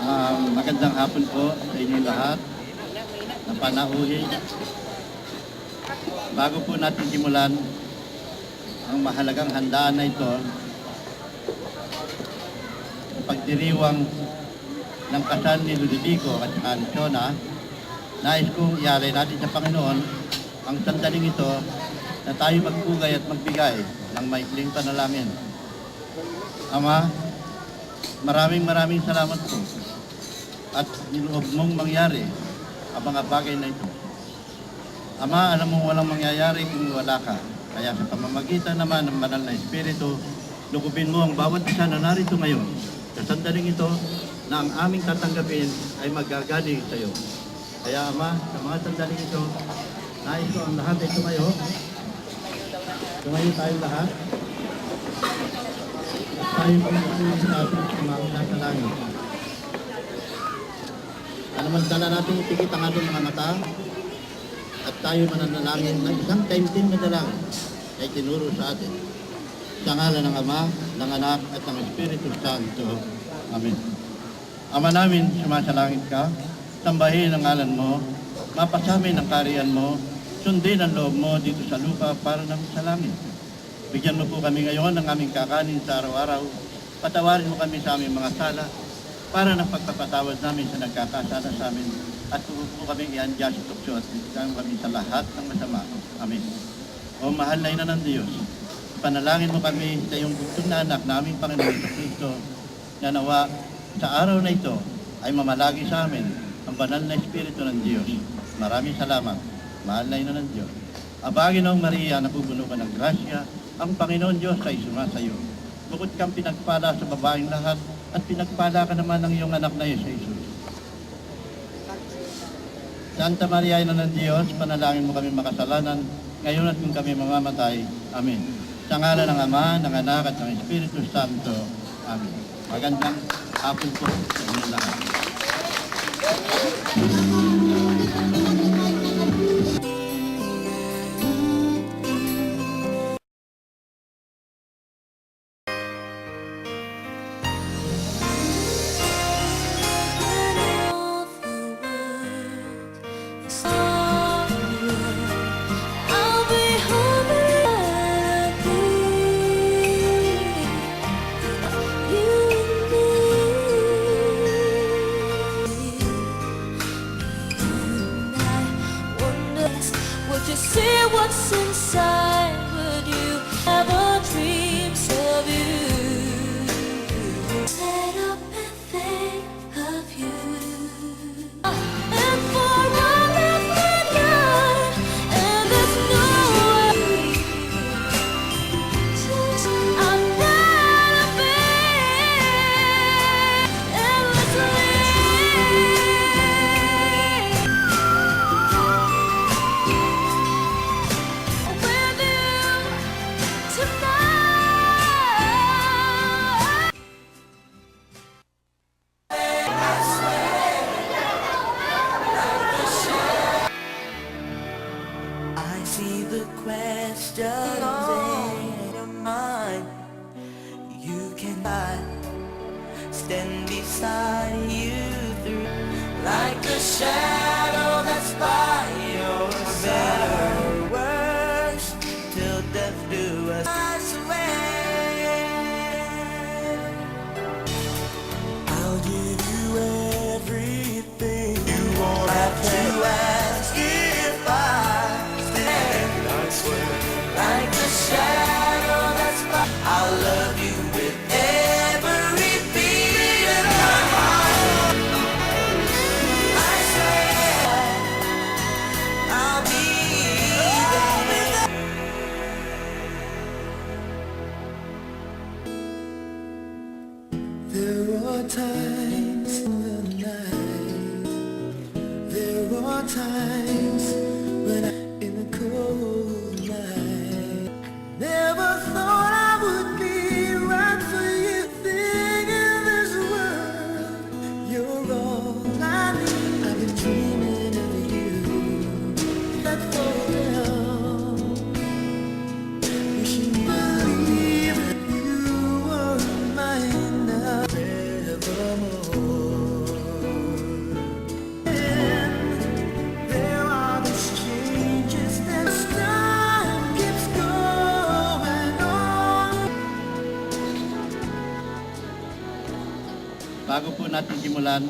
Magandang hapon po sa inyong lahat na panauhin. Bago po natin simulan ang mahalagang handaan na ito, pagdiriwang ng kasal ni Ludovico at saka ni Shona, nais kong ialay natin sa Panginoon ang sandaling ito na tayo magpugay at magbigay ng maikling panalangin. Ama, maraming salamat po at niloob mong mangyari ang mga bagay na ito. Ama, alam mong walang mangyayari kung wala ka. Kaya sa pamamagitan naman ng Banal na Espiritu, lukubin mo ang bawat isa na narito ngayon sa sandaling ito na ang aming tatanggapin ay magagaling sa iyo. Kaya Ama, sa mga sandaling ito, nais ko ang lahat ay tumayo. Tumayo tayong lahat. Tayo pagkakunin sa ating mga nasa langit. Anamantala natin itigit ang ating mga mata at tayo mananalangin ng isang taimtim na dalangin ay tinuro sa atin. Sa ngalan ng Ama, ng Anak at ng Espiritu Santo. Amen. Ama namin, sumasalangit ka, sambahin ang ngalan mo, mapasamin ang kaharian mo, sundin ang loob mo dito sa lupa para ng sa langit. Bigyan mo po kami ngayon ng aming kakanin sa araw-araw, patawarin mo kami sa aming mga sala, para ng pagpapatawad namin sa nagkakasala sa amin at huwag po kami iandya sa tukso at bigyan kami sa lahat ng masama. Amen. O mahal na ina ng Diyos, panalangin mo kami sa iyong bugtong na anak na aming Panginoon sa Kristo na nawa sa araw na ito ay mamalagi sa amin ang banal na Espiritu ng Diyos. Maraming salamat, mahal na ina ng Diyos. Abagin ng Maria, napupuno ka ng grasya, ang Panginoon Diyos ay sumasayo. Bukod kang pinagpala sa babaeng lahat, at pinagpala ka naman ng iyong anak na Jesus. Santa Maria, Ina ng Diyos, panalangin mo kami makasalanan, ngayon at kung kami mamamatay. Amen. Sa ngalan ng Ama, ng Anak at ng Espiritu Santo. Amen. Magandang hapon po sa inyong lahat. Would you see what's inside? Would you ever dreams of you? Set up and think of you. And for all of the night, and there's no way I'm gonna be endlessly. I see the questions in your mind. You can stand beside you through like a shadow that's by your side. Worse till death do us. I swear I'll give you everything. You won't have to ask if like a shadow that's by. I'll love you with every beat in my heart. I swear I'll be there. There are times in the night. There are times when in the cold night. Never thought I would be right. bago po natin simulan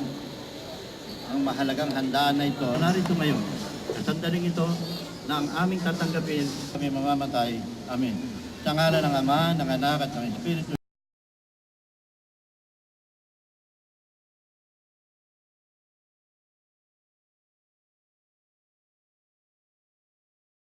ang mahalagang handaan na ito, narito ngayon, sa sandaling ito na ang aming tatanggapin kami mamamatay. Amen. Sa ngalan ng Ama, ng Anak at ng Espiritu